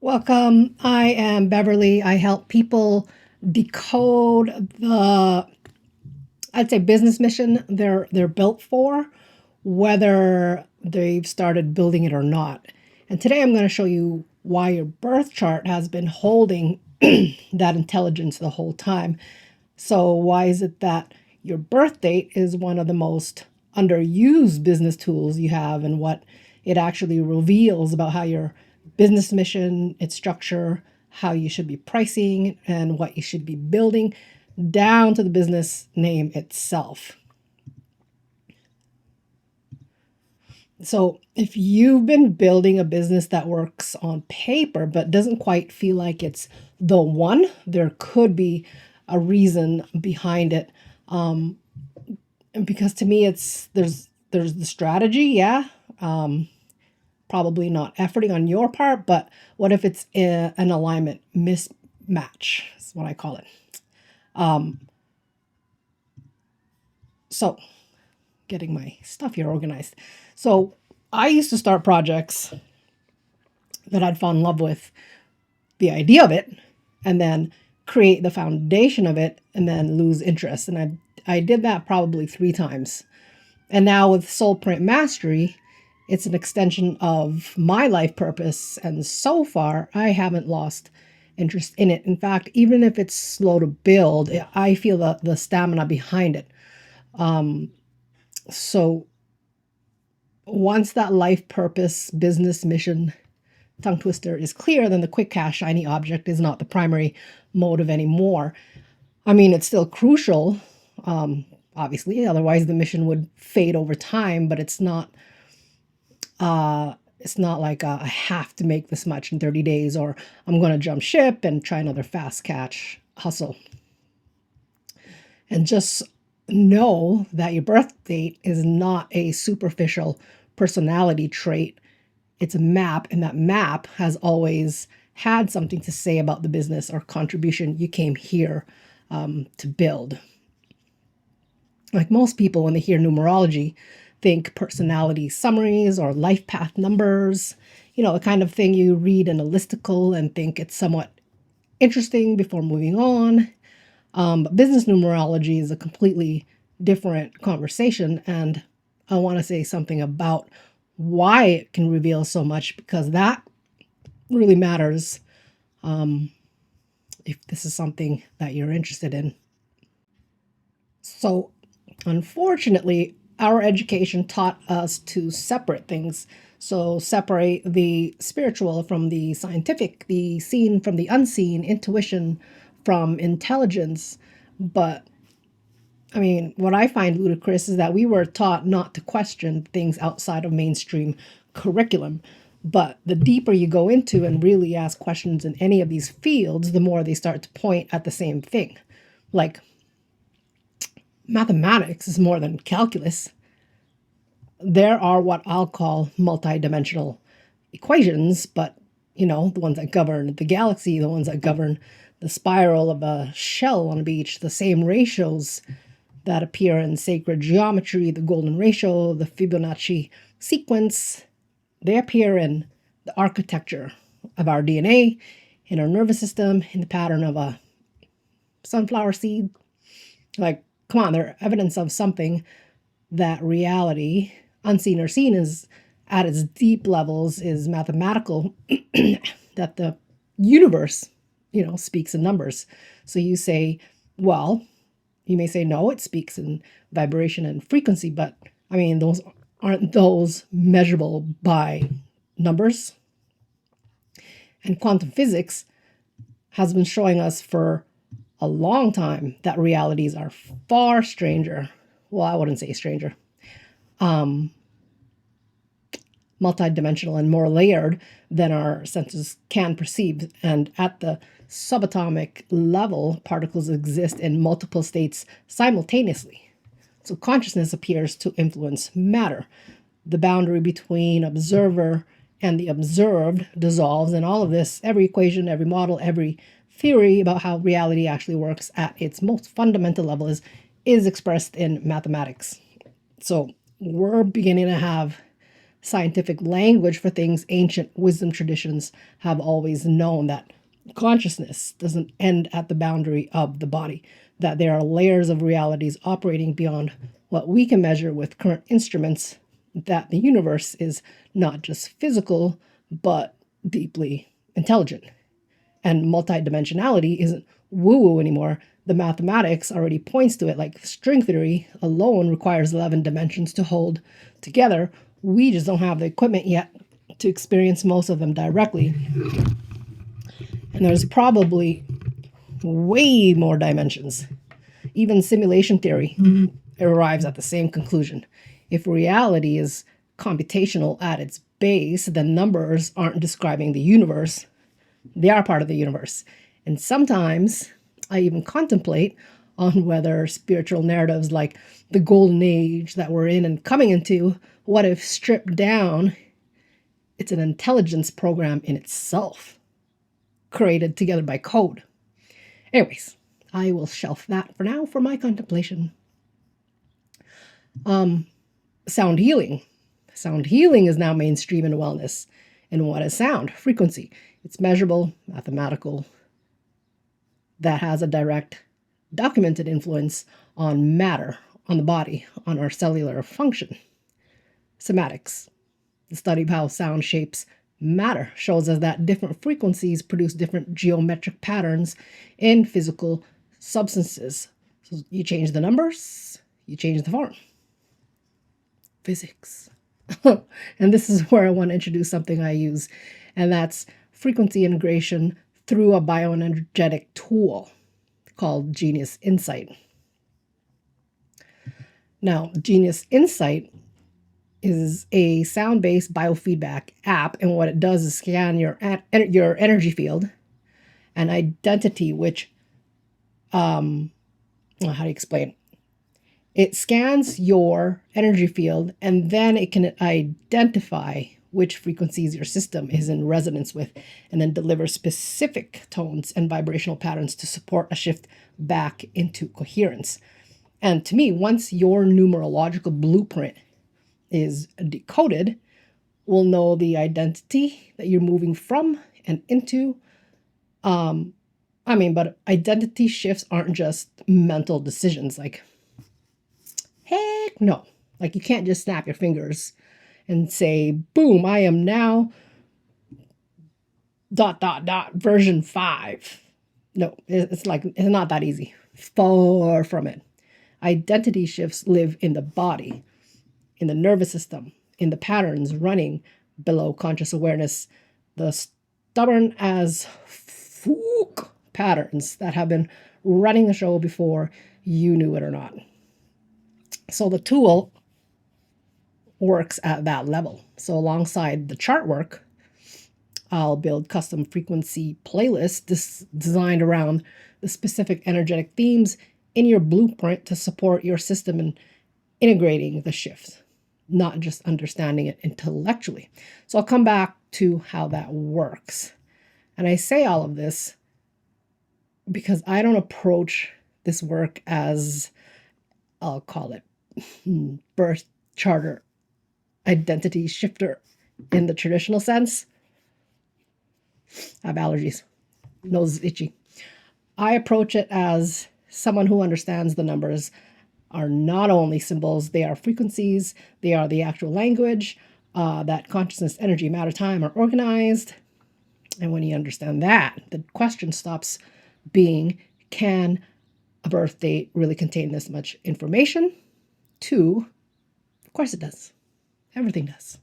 Welcome. I am Beverly. I help people decode I'd say business mission they're built for, whether they've started building it or not. And today I'm going to show you why your birth chart has been holding that intelligence the whole time. So why is it that your birth date is one of the most underused business tools you have, and what it actually reveals about how your business mission, its structure, how you should be pricing, and what you should be building, down to the business name itself. So if you've been building a business that works on paper but doesn't quite feel like it's the one, there could be a reason behind it. And because to me, there's the strategy, yeah. Probably not efforting on your part, but what if it's an alignment mismatch? Is what I call it. So getting my stuff here organized. So I used to start projects that I'd fall in love with the idea of it, and then create the foundation of it, and then lose interest. And I did that probably 3 times. And now with Soul Print Mastery, it's an extension of my life purpose. And so far, I haven't lost interest in it. In fact, even if it's slow to build, I feel the stamina behind it. So once that life purpose, business mission, tongue twister is clear, then the quick cash shiny object is not the primary motive anymore. I mean, it's still crucial, obviously, otherwise the mission would fade over time, but it's not like I have to make this much in 30 days, or I'm going to jump ship and try another fast catch hustle. And just know that your birth date is not a superficial personality trait. It's a map, and that map has always had something to say about the business or contribution you came here to build. Like most people, when they hear numerology, think personality summaries or life path numbers, the kind of thing you read in a listicle and think it's somewhat interesting before moving on. But business numerology is a completely different conversation, and I want to say something about why it can reveal so much, because that really matters if this is something that you're interested in. So, unfortunately, our education taught us to separate things. So separate the spiritual from the scientific, the seen from the unseen, intuition from intelligence. But I mean, what I find ludicrous is that we were taught not to question things outside of mainstream curriculum. But the deeper you go into and really ask questions in any of these fields, the more they start to point at the same thing. Like, mathematics is more than calculus. There are what I'll call multidimensional equations, but the ones that govern the galaxy, the ones that govern the spiral of a shell on a beach, the same ratios that appear in sacred geometry, the golden ratio, the Fibonacci sequence, they appear in the architecture of our DNA, in our nervous system, in the pattern of a sunflower seed. Like, come on, they're evidence of something that reality, unseen or seen, is at its deep levels, is mathematical, that the universe, speaks in numbers. So you say, well, you may say, no, it speaks in vibration and frequency, but I mean, aren't those measurable by numbers? And quantum physics has been showing us for a long time that realities are far stranger. Well, I wouldn't say stranger. Multidimensional and more layered than our senses can perceive. And at the subatomic level, particles exist in multiple states simultaneously. So consciousness appears to influence matter. The boundary between observer and the observed dissolves, and all of this, every equation, every model, every theory about how reality actually works at its most fundamental level is expressed in mathematics. So we're beginning to have scientific language for things ancient wisdom traditions have always known, that consciousness doesn't end at the boundary of the body, that there are layers of realities operating beyond what we can measure with current instruments, that the universe is not just physical, but deeply intelligent. And multidimensionality isn't woo-woo anymore. The mathematics already points to it, like string theory alone requires 11 dimensions to hold together. We just don't have the equipment yet to experience most of them directly. And there's probably way more dimensions. Even simulation theory arrives at the same conclusion. If reality is computational at its base, then numbers aren't describing the universe. They are part of the universe. And sometimes I even contemplate on whether spiritual narratives like the golden age that we're in and coming into, what if stripped down, it's an intelligence program in itself, created together by code. Anyways, I will shelf that for now for my contemplation. Sound healing. Sound healing is now mainstream in wellness. And what is sound? Frequency. It's measurable, mathematical, that has a direct, documented influence on matter, on the body, on our cellular function. Somatics. The study of how sound shapes matter shows us that different frequencies produce different geometric patterns in physical substances. So you change the numbers, you change the form. Physics. And this is where I want to introduce something I use, and that's frequency integration through a bioenergetic tool called Genius Insight. Now, Genius Insight is a sound-based biofeedback app, and what it does is scan your energy field and identity, which, how do you explain? It scans your energy field, and then it can identify which frequencies your system is in resonance with, and then deliver specific tones and vibrational patterns to support a shift back into coherence. And to me, once your numerological blueprint is decoded, we'll know the identity that you're moving from and into. But identity shifts aren't just mental decisions. Like, heck no. Like, you can't just snap your fingers and say, boom, I am now ... version 5. No, it's not that easy. Far from it. Identity shifts live in the body, in the nervous system, in the patterns running below conscious awareness, the stubborn as fuck patterns that have been running the show before you knew it or not. So the tool works at that level. So alongside the chart work, I'll build custom frequency playlists designed around the specific energetic themes in your blueprint to support your system in integrating the shifts, not just understanding it intellectually. So I'll come back to how that works. And I say all of this because I don't approach this work as, I'll call it, birth charter identity shifter in the traditional sense. I have allergies. Nose is itchy. I approach it as someone who understands the numbers are not only symbols, they are frequencies, they are the actual language, that consciousness, energy, matter, time are organized. And when you understand that, the question stops being, can a birth date really contain this much information? To, of course it does. Everything does.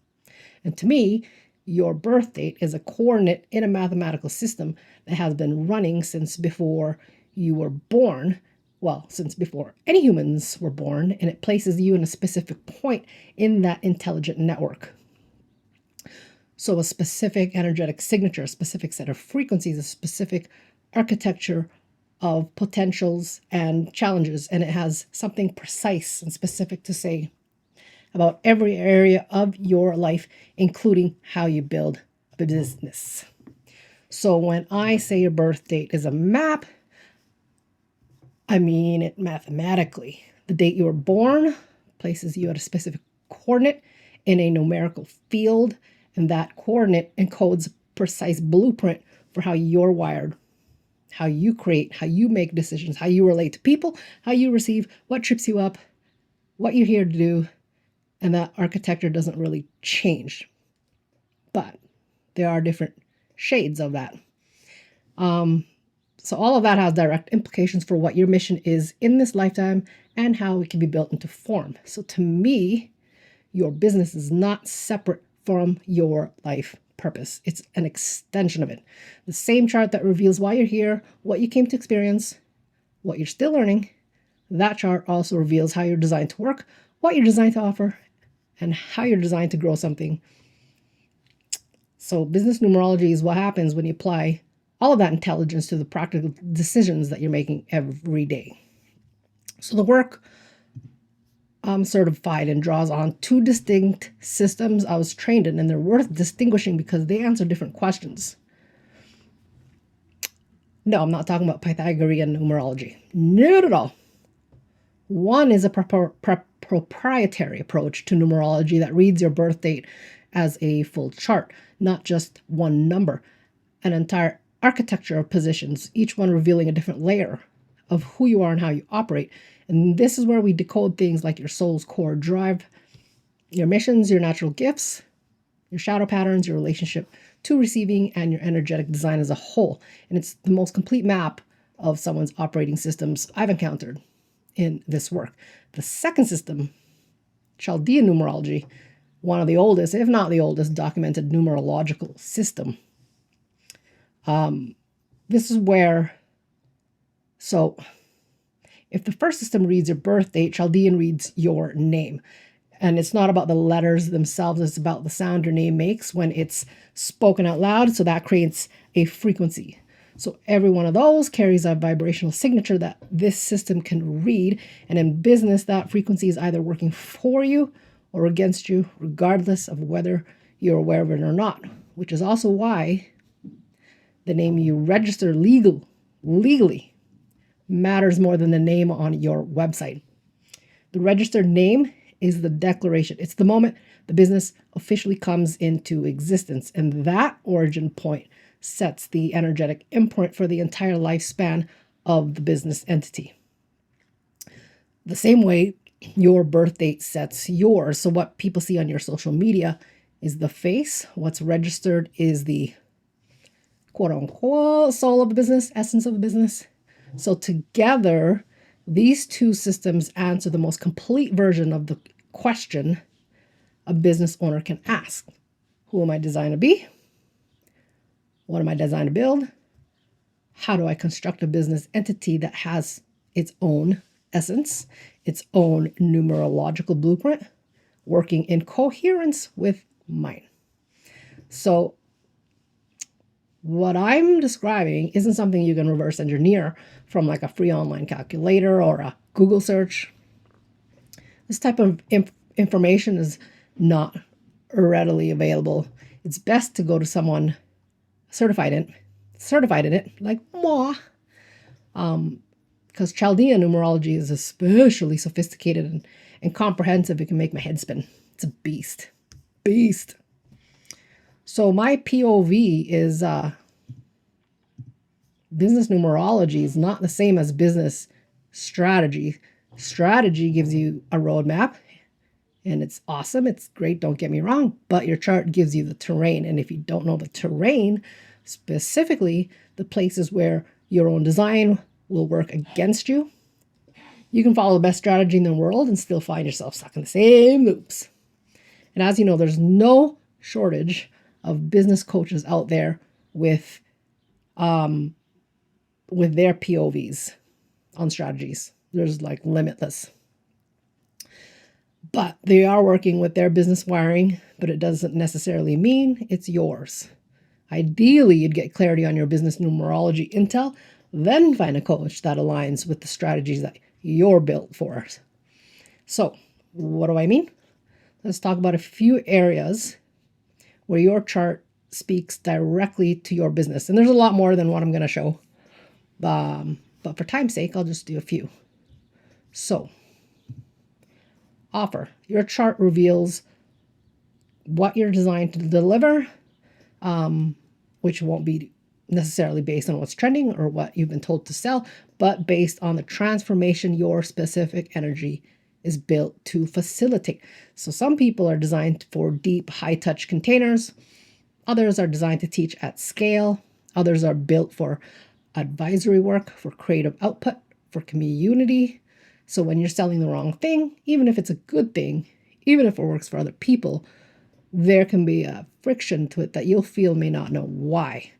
And to me, your birth date is a coordinate in a mathematical system that has been running since before you were born. Well, since before any humans were born, and it places you in a specific point in that intelligent network. So a specific energetic signature, a specific set of frequencies, a specific architecture of potentials and challenges, and it has something precise and specific to say about every area of your life, including how you build a business. So when I say your birth date is a map, I mean it mathematically. The date you were born places you at a specific coordinate in a numerical field, and that coordinate encodes a precise blueprint for how you're wired, how you create, how you make decisions, how you relate to people, how you receive, what trips you up, what you're here to do, and that architecture doesn't really change. But there are different shades of that. So all of that has direct implications for what your mission is in this lifetime and how it can be built into form. So to me, your business is not separate from your life purpose. It's an extension of it. The same chart that reveals why you're here, what you came to experience, what you're still learning, that chart also reveals how you're designed to work, what you're designed to offer, and how you're designed to grow something. So business numerology is what happens when you apply all of that intelligence to the practical decisions that you're making every day. So the work certified and draws on two distinct systems I was trained in, and they're worth distinguishing because they answer different questions. No, I'm not talking about Pythagorean numerology. Not at all. One is a proprietary approach to numerology that reads your birth date as a full chart, not just one number, an entire architecture of positions, each one revealing a different layer of who you are and how you operate. And this is where we decode things like your soul's core drive, your missions, your natural gifts, your shadow patterns, your relationship to receiving, and your energetic design as a whole. And it's the most complete map of someone's operating systems I've encountered in this work. The second system, Chaldean numerology, one of the oldest, if not the oldest, documented numerological system. This is where, so if the first system reads your birth date, Chaldean reads your name. And it's not about the letters themselves, it's about the sound your name makes when it's spoken out loud. So that creates a frequency. So every one of those carries a vibrational signature that this system can read. And in business, that frequency is either working for you or against you, regardless of whether you're aware of it or not, which is also why the name you register legally matters more than the name on your website. The registered name is the declaration. It's the moment the business officially comes into existence, and that origin point sets the energetic imprint for the entire lifespan of the business entity. The same way your birth date sets yours. So what people see on your social media is the face. What's registered is the quote unquote soul of the business, essence of the business. So together, these two systems answer the most complete version of the question a business owner can ask. Who am I designed to be? What am I designed to build? How do I construct a business entity that has its own essence, its own numerological blueprint, working in coherence with mine? So what I'm describing isn't something you can reverse engineer from like a free online calculator or a Google search. This type of information is not readily available. It's best to go to someone certified in it, like moi, because Chaldean numerology is especially sophisticated and comprehensive. It can make my head spin. It's a beast. So my POV is business numerology is not the same as business strategy. Strategy gives you a roadmap, and it's awesome. It's great, don't get me wrong, but your chart gives you the terrain. And if you don't know the terrain, specifically the places where your own design will work against you, you can follow the best strategy in the world and still find yourself stuck in the same loops. And as you know, there's no shortage of business coaches out there with their POVs on strategies. There's like limitless. But they are working with their business wiring, but it doesn't necessarily mean it's yours. Ideally, you'd get clarity on your business numerology intel, then find a coach that aligns with the strategies that you're built for. So, what do I mean? Let's talk about a few areas where your chart speaks directly to your business. And there's a lot more than what I'm going to show. But for time's sake, I'll just do a few. So, offer. Your chart reveals what you're designed to deliver, which won't be necessarily based on what's trending or what you've been told to sell, but based on the transformation your specific energy is built to facilitate. So some people are designed for deep, high-touch containers. Others are designed to teach at scale. Others are built for advisory work, for creative output, for community. So when you're selling the wrong thing, even if it's a good thing, even if it works for other people, there can be a friction to it that you'll feel may not know why.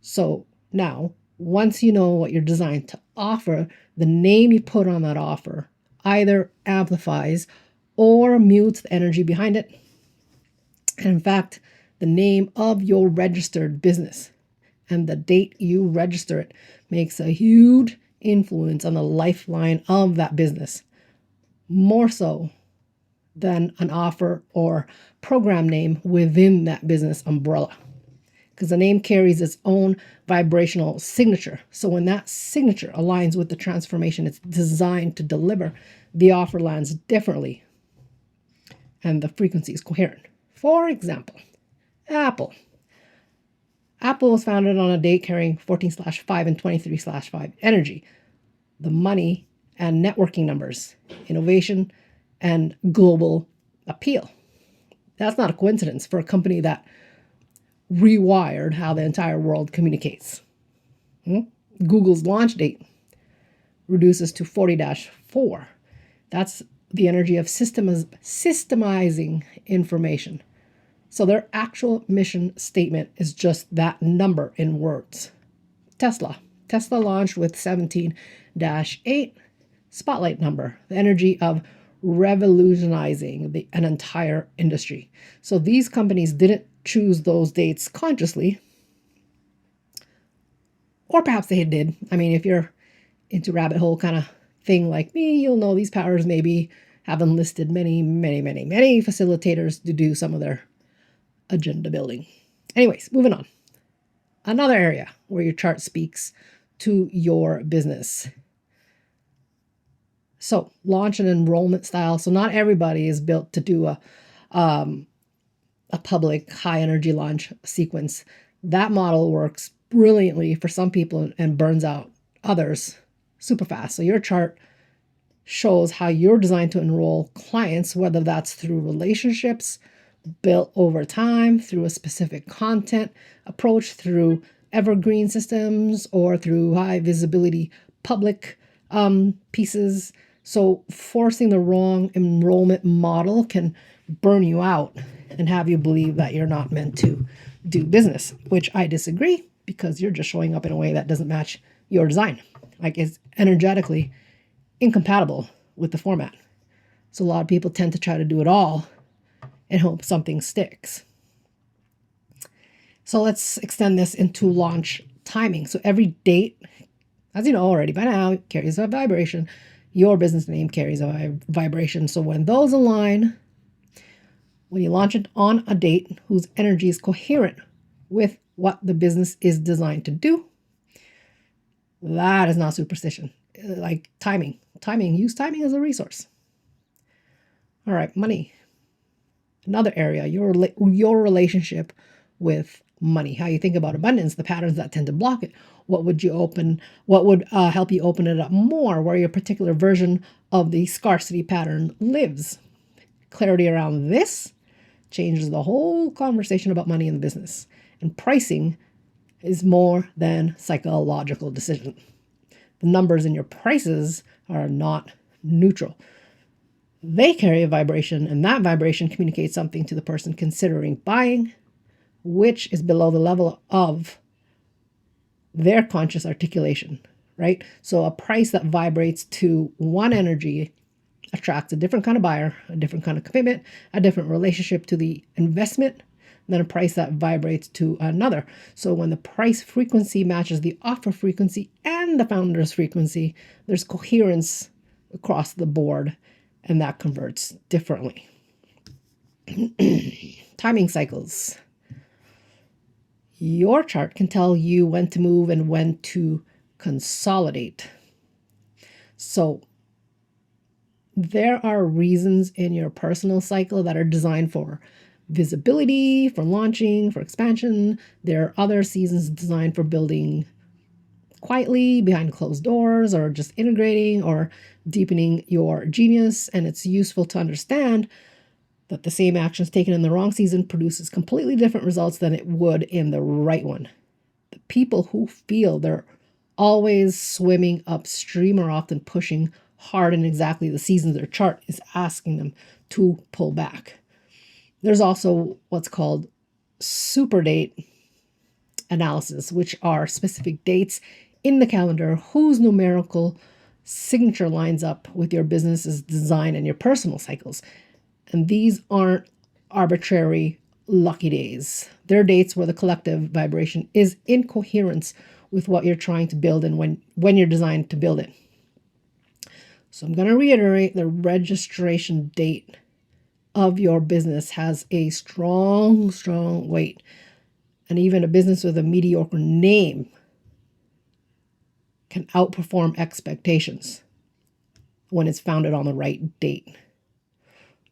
So now, once you know what you're designed to offer, the name you put on that offer either amplifies or mutes the energy behind it. And in fact, the name of your registered business and the date you register it makes a huge influence on the lifeline of that business, more so than an offer or program name within that business umbrella. Because the name carries its own vibrational signature. So when that signature aligns with the transformation it's designed to deliver, the offer lands differently and the frequency is coherent. For example, Apple. Apple was founded on a date carrying 14/5 and 23/5 energy, the money and networking numbers, innovation, and global appeal. That's not a coincidence for a company that rewired how the entire world communicates. Google's launch date reduces to 40-4. That's the energy of systemizing information. So their actual mission statement is just that number in words. Tesla launched with 17-8, spotlight number, the energy of revolutionizing an entire industry. So these companies didn't choose those dates consciously, or perhaps they did. I mean, if you're into rabbit hole kind of thing like me, you'll know these powers maybe have enlisted many facilitators to do some of their agenda building. Anyways, moving on. Another area where your chart speaks to your business. So launch and enrollment style. So not everybody is built to do a public high energy launch sequence. That model works brilliantly for some people and burns out others super fast. So your chart shows how you're designed to enroll clients, whether that's through relationships built over time, through a specific content approach, through evergreen systems, or through high visibility public pieces. So forcing the wrong enrollment model can burn you out and have you believe that you're not meant to do business, which I disagree, because you're just showing up in a way that doesn't match your design. Like, it's energetically incompatible with the format. So a lot of people tend to try to do it all and hope something sticks. So let's extend this into launch timing. So every date, as you know already by now, carries a vibration. Your business name carries a vibration. So when those align, when you launch it on a date whose energy is coherent with what the business is designed to do, that is not superstition. Like timing, use timing as a resource. All right, money. Another area, your relationship with money, how you think about abundance, the patterns that tend to block it. What would help you open it up more, where your particular version of the scarcity pattern lives? Clarity around this changes the whole conversation about money in the business. And pricing is more than psychological decision. The numbers in your prices are not neutral. They carry a vibration, and that vibration communicates something to the person considering buying, which is below the level of their conscious articulation, right? So a price that vibrates to one energy attracts a different kind of buyer, a different kind of commitment, a different relationship to the investment than a price that vibrates to another. So when the price frequency matches the offer frequency and the founder's frequency, there's coherence across the board, and that converts differently. Timing cycles. Your chart can tell you when to move and when to consolidate. So there are reasons in your personal cycle that are designed for visibility, for launching, for expansion. There are other seasons designed for building quietly behind closed doors, or just integrating or deepening your genius. And it's useful to understand that the same actions taken in the wrong season produces completely different results than it would in the right one. The people who feel they're always swimming upstream are often pushing hard in exactly the seasons their chart is asking them to pull back. There's also what's called super date analysis, which are specific dates in the calendar whose numerical signature lines up with your business's design and your personal cycles. And these aren't arbitrary lucky days. They're dates where the collective vibration is in coherence with what you're trying to build and when you're designed to build it. So I'm going to reiterate, the registration date of your business has a strong weight. And even a business with a mediocre name can outperform expectations when it's founded on the right date.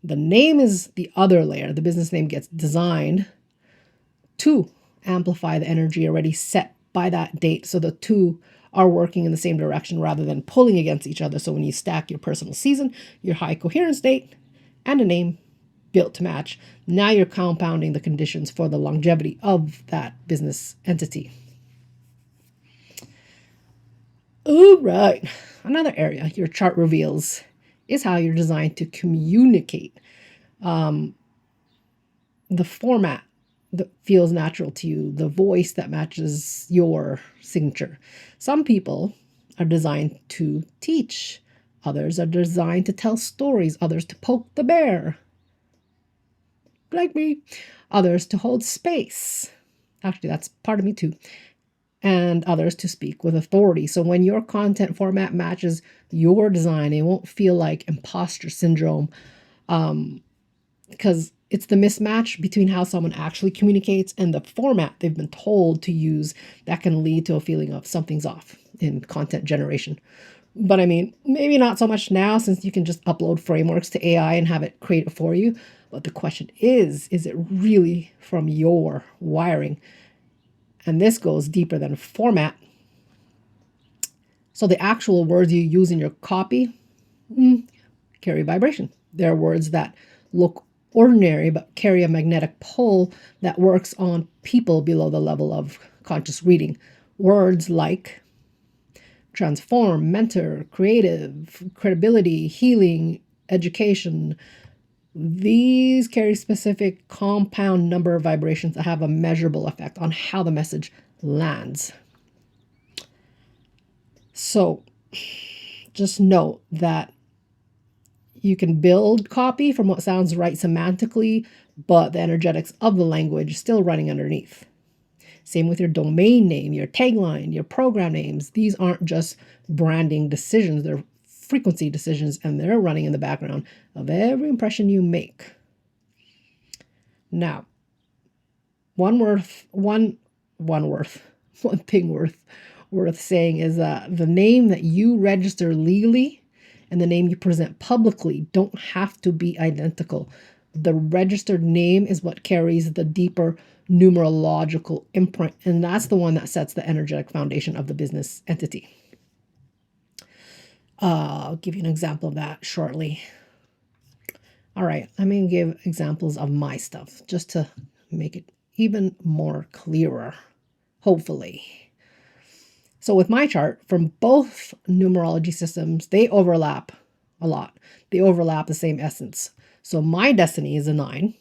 The name is the other layer. The business name gets designed to amplify the energy already set by that date, so the two are working in the same direction rather than pulling against each other. So when you stack your personal season, your high coherence date, and a name built to match, now you're compounding the conditions for the longevity of that business entity. All right. Another area your chart reveals is how you're designed to communicate. The format that feels natural to you, the voice that matches your signature. Some people are designed to teach. Others are designed to tell stories. Others to poke the bear, like me. Others to hold space. Actually, that's part of me too. And others to speak with authority. So when your content format matches your design, it won't feel like imposter syndrome, because it's the mismatch between how someone actually communicates and the format they've been told to use that can lead to a feeling of something's off in content generation. But I mean, maybe not so much now, since you can just upload frameworks to AI and have it create it for you. But the question is it really from your wiring? And this goes deeper than format. So the actual words you use in your copy carry vibration. There are words that look ordinary but carry a magnetic pull that works on people below the level of conscious reading. Words like transform, mentor, creative, credibility, healing, education, these carry specific compound number of vibrations that have a measurable effect on how the message lands. So just note that you can build copy from what sounds right semantically, but the energetics of the language still running underneath. Same with your domain name, your tagline, your program names. These aren't just branding decisions, they're frequency decisions, and they're running in the background of every impression you make. Now, one thing worth saying is that the name that you register legally and the name you present publicly don't have to be identical. The registered name is what carries the deeper numerological imprint, and that's the one that sets the energetic foundation of the business entity. I'll give you an example of that shortly. All right, I'm going to give examples of my stuff just to make it even more clearer, hopefully. So with my chart, from both numerology systems, they overlap a lot. They overlap the same essence. So my destiny is a 9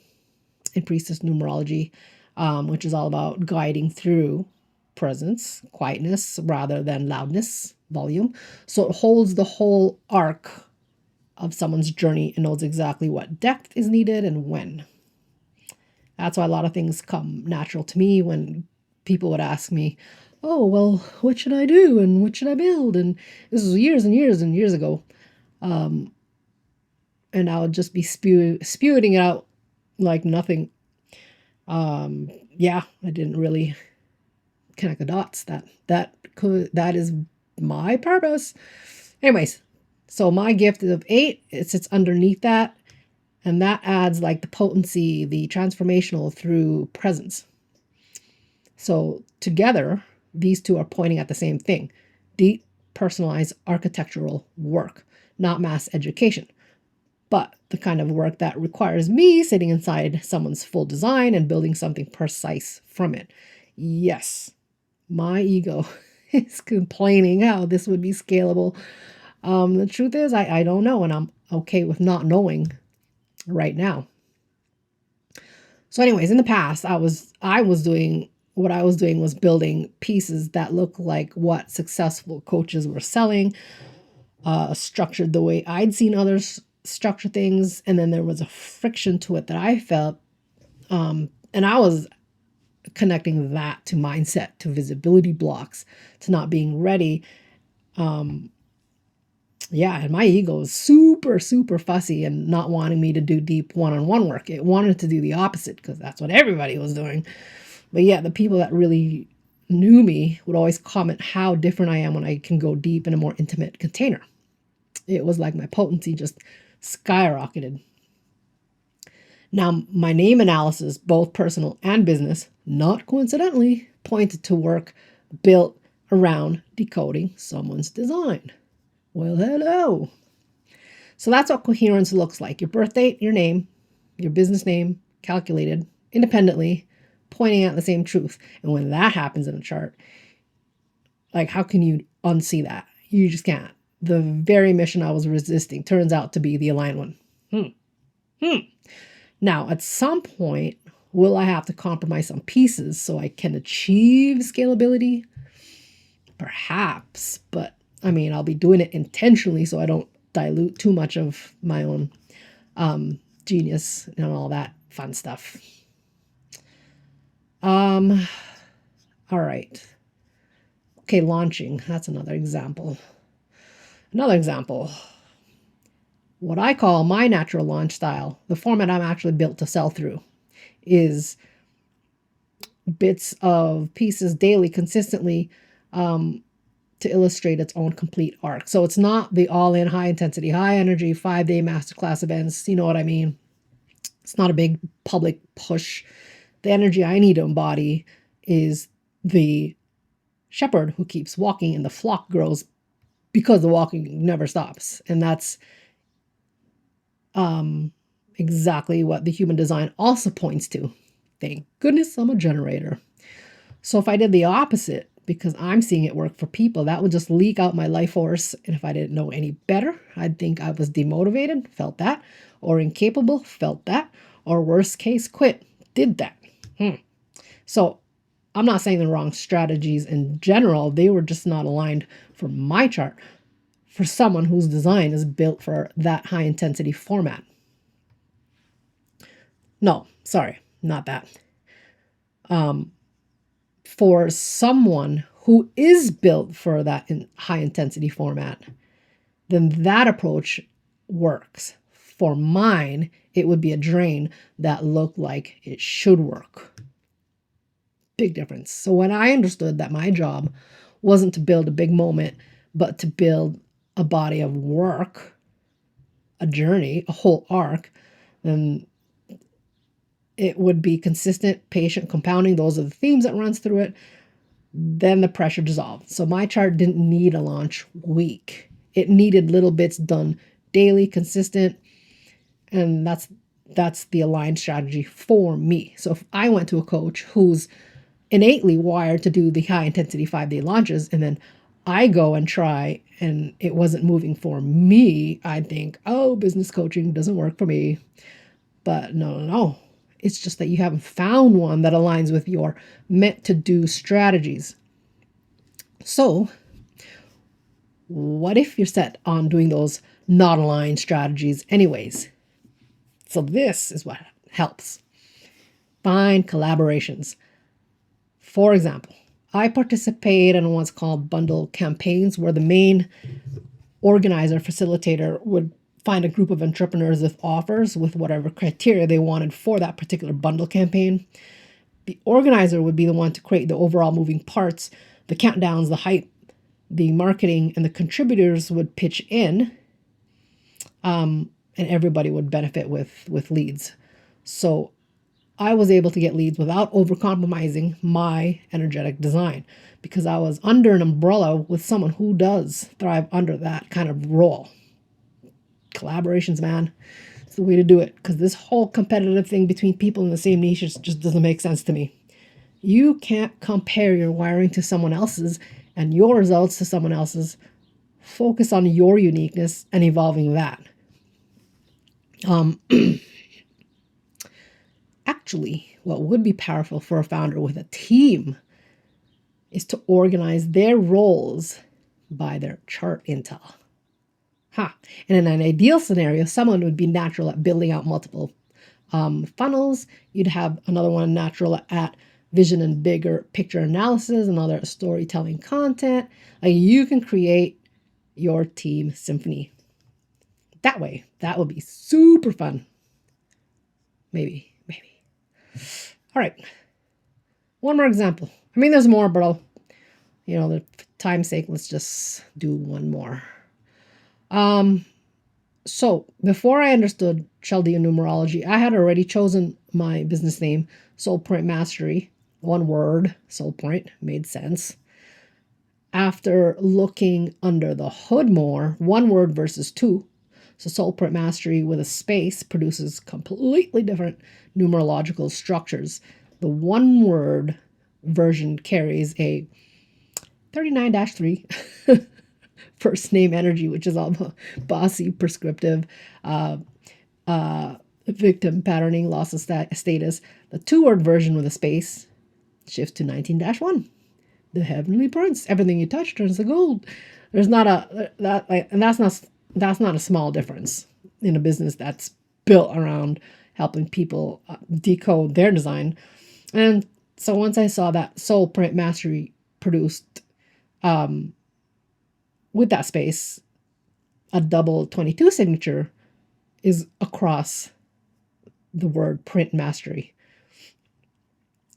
in priestess numerology, which is all about guiding through presence, quietness, rather than loudness, volume. So it holds the whole arc of someone's journey and knows exactly what depth is needed and when. That's why a lot of things come natural to me when people would ask me, oh, well, what should I do and what should I build? And this was years and years and years ago. And I would just be spewing it out like nothing. I didn't really connect the dots. That is my purpose. Anyways, so my gift of 8, it sits underneath that. And that adds like the potency, the transformational through presence. So together, these two are pointing at the same thing: deep, personalized architectural work, not mass education, but the kind of work that requires me sitting inside someone's full design and building something precise from it. Yes, my ego is complaining how this would be scalable. The truth is, I don't know, and I'm okay with not knowing right now. So, anyways, in the past, I was doing what I was doing was building pieces that look like what successful coaches were selling, structured the way I'd seen others structure things, and then there was a friction to it that I felt, and I was connecting that to mindset, to visibility blocks, to not being ready. Yeah, and my ego is super, super fussy and not wanting me to do deep one-on-one work. It wanted to do the opposite because that's what everybody was doing. But yeah, the people that really knew me would always comment how different I am when I can go deep in a more intimate container. It was like my potency just skyrocketed. Now, my name analysis, both personal and business, not coincidentally, pointed to work built around decoding someone's design. Well, hello. So that's what coherence looks like. Your birth date, your name, your business name, calculated independently, pointing at the same truth. And when that happens in a chart, like how can you unsee that? You just can't. The very mission I was resisting turns out to be the aligned one. Now, at some point, will I have to compromise some pieces so I can achieve scalability? Perhaps, but I mean, I'll be doing it intentionally so I don't dilute too much of my own genius and all that fun stuff. All right. Okay, launching. That's another example. What I call my natural launch style, the format I'm actually built to sell through, is bits of pieces daily, consistently, to illustrate its own complete arc. So it's not the all-in, high-intensity, high-energy, 5-day masterclass events. You know what I mean? It's not a big public push. The energy I need to embody is the shepherd who keeps walking and the flock grows because the walking never stops. And that's exactly what the human design also points to. Thank goodness I'm a generator. So if I did the opposite, because I'm seeing it work for people, that would just leak out my life force. And if I didn't know any better, I'd think I was demotivated, felt that, or incapable, felt that, or worst case, quit, did that. So I'm not saying the wrong strategies in general. They were just not aligned for my chart, for someone whose design is built for that high intensity format. No, sorry, not that. For someone who is built for that high intensity format, then that approach works. For mine, it would be a drain that looked like it should work. Big difference. So when I understood that my job wasn't to build a big moment, but to build a body of work, a journey, a whole arc, then it would be consistent, patient, compounding. Those are the themes that runs through it. Then the pressure dissolved. So my chart didn't need a launch week. It needed little bits done daily, consistent. And that's the aligned strategy for me. So if I went to a coach who's innately wired to do the high intensity 5-day launches, and then I go and try and it wasn't moving for me, I'd think, oh, business coaching doesn't work for me. But no. It's just that you haven't found one that aligns with your meant to do strategies. So what if you're set on doing those not aligned strategies anyways? So this is what helps. Find collaborations. For example, I participate in what's called bundle campaigns, where the main organizer, facilitator would find a group of entrepreneurs with offers with whatever criteria they wanted for that particular bundle campaign. The organizer would be the one to create the overall moving parts, the countdowns, the hype, the marketing, and the contributors would pitch in. and everybody would benefit with leads. So I was able to get leads without overcompromising my energetic design because I was under an umbrella with someone who does thrive under that kind of role. Collaborations, man. It's the way to do it, because this whole competitive thing between people in the same niche just doesn't make sense to me. You can't compare your wiring to someone else's and your results to someone else's. Focus on your uniqueness and evolving that. Actually, what would be powerful for a founder with a team is to organize their roles by their chart intel. And in an ideal scenario, someone would be natural at building out multiple funnels. You'd have another one natural at vision and bigger picture analysis, another at storytelling content. Like, you can create your team symphony that way. That would be super fun. Maybe. All right. One more example. I mean, there's more, but I'll, the time's sake, let's just do one more. So before I understood Chaldean numerology, I had already chosen my business name, Soul Point Mastery. One word, Soul Point, made sense. After looking under the hood more, one word versus two. So Soul Point Mastery with a space produces completely different numerological structures. The one word version carries a 39-3 first name energy, which is all the bossy, prescriptive, victim patterning, loss of status. The two-word version with a space shifts to 19-1. The heavenly prince. Everything you touch turns to gold. There's not and that's not a small difference in a business that's built around helping people decode their design. And so once I saw that Soul Print Mastery produced with that space, a double 22 signature is across the word print mastery,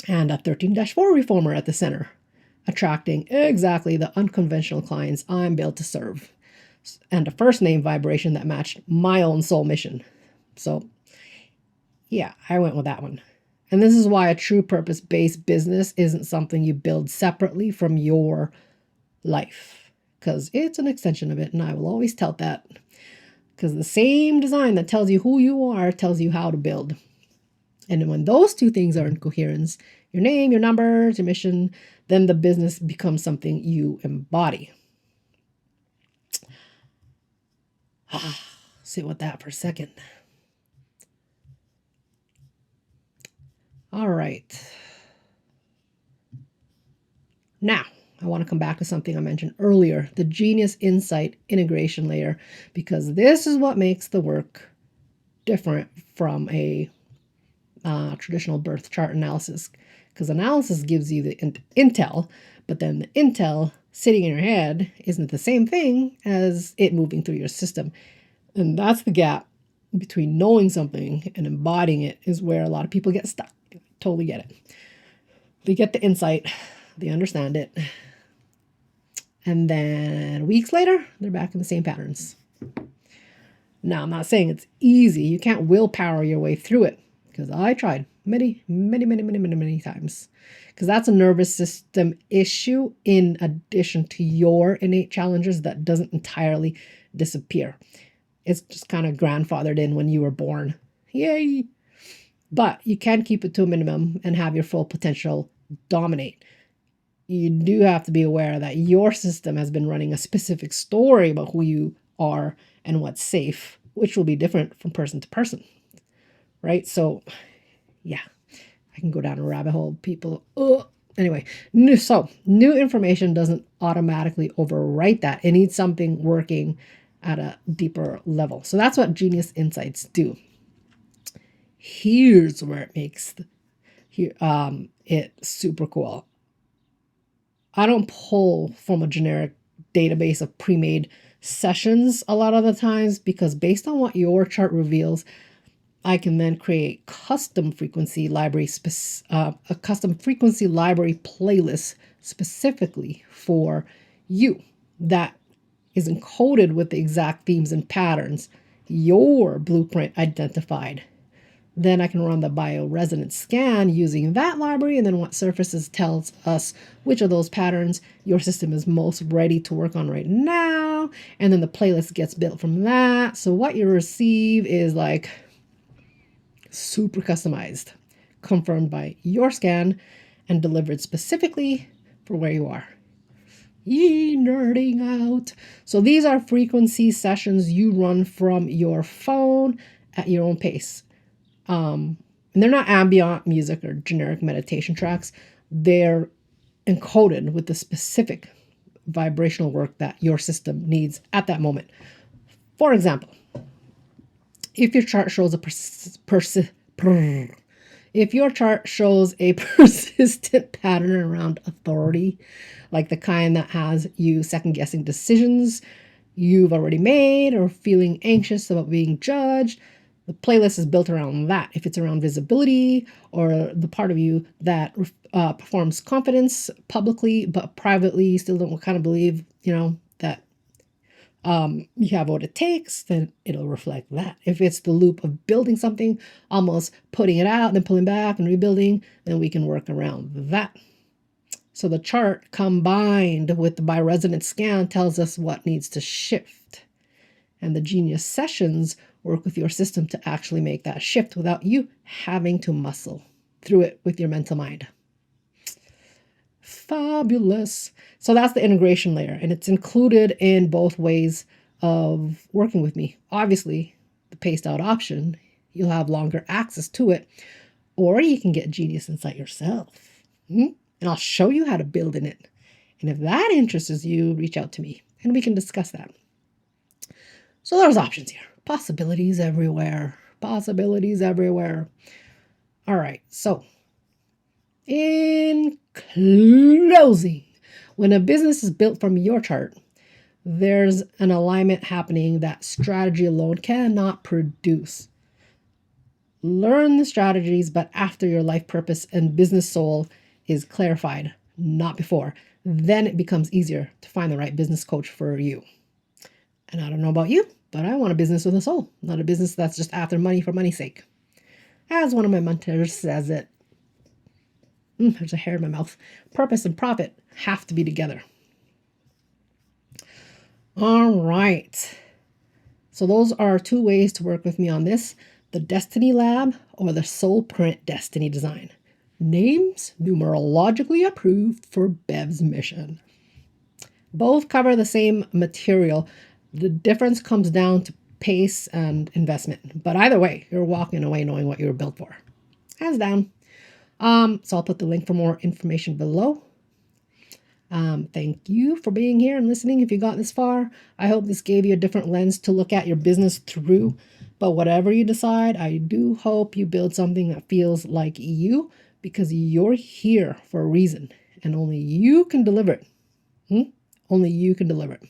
and a 13-4 reformer at the center, attracting exactly the unconventional clients I'm built to serve, and a first name vibration that matched my own soul mission. So yeah, I went with that one. And this is why a true purpose-based business isn't something you build separately from your life, because it's an extension of it. And I will always tell that, because the same design that tells you who you are tells you how to build. And when those two things are in coherence, your name, your numbers, your mission, then the business becomes something you embody. Sit with that for a second. All right. Now, I want to come back to something I mentioned earlier, the genius insight integration layer, because this is what makes the work different from a traditional birth chart analysis. Because analysis gives you the intel, but then the intel sitting in your head isn't the same thing as it moving through your system. And that's the gap between knowing something and embodying it, is where a lot of people get stuck. Totally get it. They get the insight, they understand it, and then weeks later, they're back in the same patterns. Now, I'm not saying it's easy. You can't willpower your way through it, because I tried many times. Because that's a nervous system issue in addition to your innate challenges that doesn't entirely disappear. It's just kind of grandfathered in when you were born. Yay! But you can keep it to a minimum and have your full potential dominate. You do have to be aware that your system has been running a specific story about who you are and what's safe, which will be different from person to person, right? So, yeah, I can go down a rabbit hole. People, anyway, new information doesn't automatically overwrite that. It needs something working at a deeper level. So that's what Genius Insights do. Here's where it makes it super cool. I don't pull from a generic database of pre-made sessions a lot of the times, because based on what your chart reveals, I can then create custom frequency library, a custom frequency library playlist specifically for you that is encoded with the exact themes and patterns your blueprint identified. Then I can run the bioresonance scan using that library, and then what surfaces tells us which of those patterns your system is most ready to work on right now. And then the playlist gets built from that. So what you receive is like super customized, confirmed by your scan and delivered specifically for where you are. Yee, nerding out. So these are frequency sessions you run from your phone at your own pace. And they're not ambient music or generic meditation tracks. They're encoded with the specific vibrational work that your system needs at that moment. For example, if your chart shows a persistent pattern around authority, like the kind that has you second-guessing decisions you've already made or feeling anxious about being judged, the playlist is built around that. If it's around visibility or the part of you that performs confidence publicly but privately, you still don't kind of believe, that you have what it takes, then it'll reflect that. If it's the loop of building something, almost putting it out, then pulling back and rebuilding, then we can work around that. So the chart combined with the bioresonance scan tells us what needs to shift. And the genius sessions work with your system to actually make that shift without you having to muscle through it with your mental mind. Fabulous. So that's the integration layer, and it's included in both ways of working with me. Obviously, the paced out option, you'll have longer access to it, or you can get Genius Insight yourself. And I'll show you how to build in it. And if that interests you, reach out to me and we can discuss that. So there's options here. Possibilities everywhere. Possibilities everywhere. All right, so in closing, when a business is built from your chart, there's an alignment happening that strategy alone cannot produce. Learn the strategies, but after your life purpose and business soul is clarified, not before. Then it becomes easier to find the right business coach for you. And I don't know about you, but I want a business with a soul, not a business that's just after money for money's sake. As one of my mentors says it, there's a hair in my mouth, purpose and profit have to be together. All right. So those are two ways to work with me on this: the Destiny Lab or the Soul Print Destiny Design. Names numerologically approved for Bev's mission. Both cover the same material. The difference comes down to pace and investment. But either way, you're walking away knowing what you were built for. Hands down. So I'll put the link for more information below. Thank you for being here and listening if you got this far. I hope this gave you a different lens to look at your business through. But whatever you decide, I do hope you build something that feels like you, because you're here for a reason and only you can deliver it. Only you can deliver it.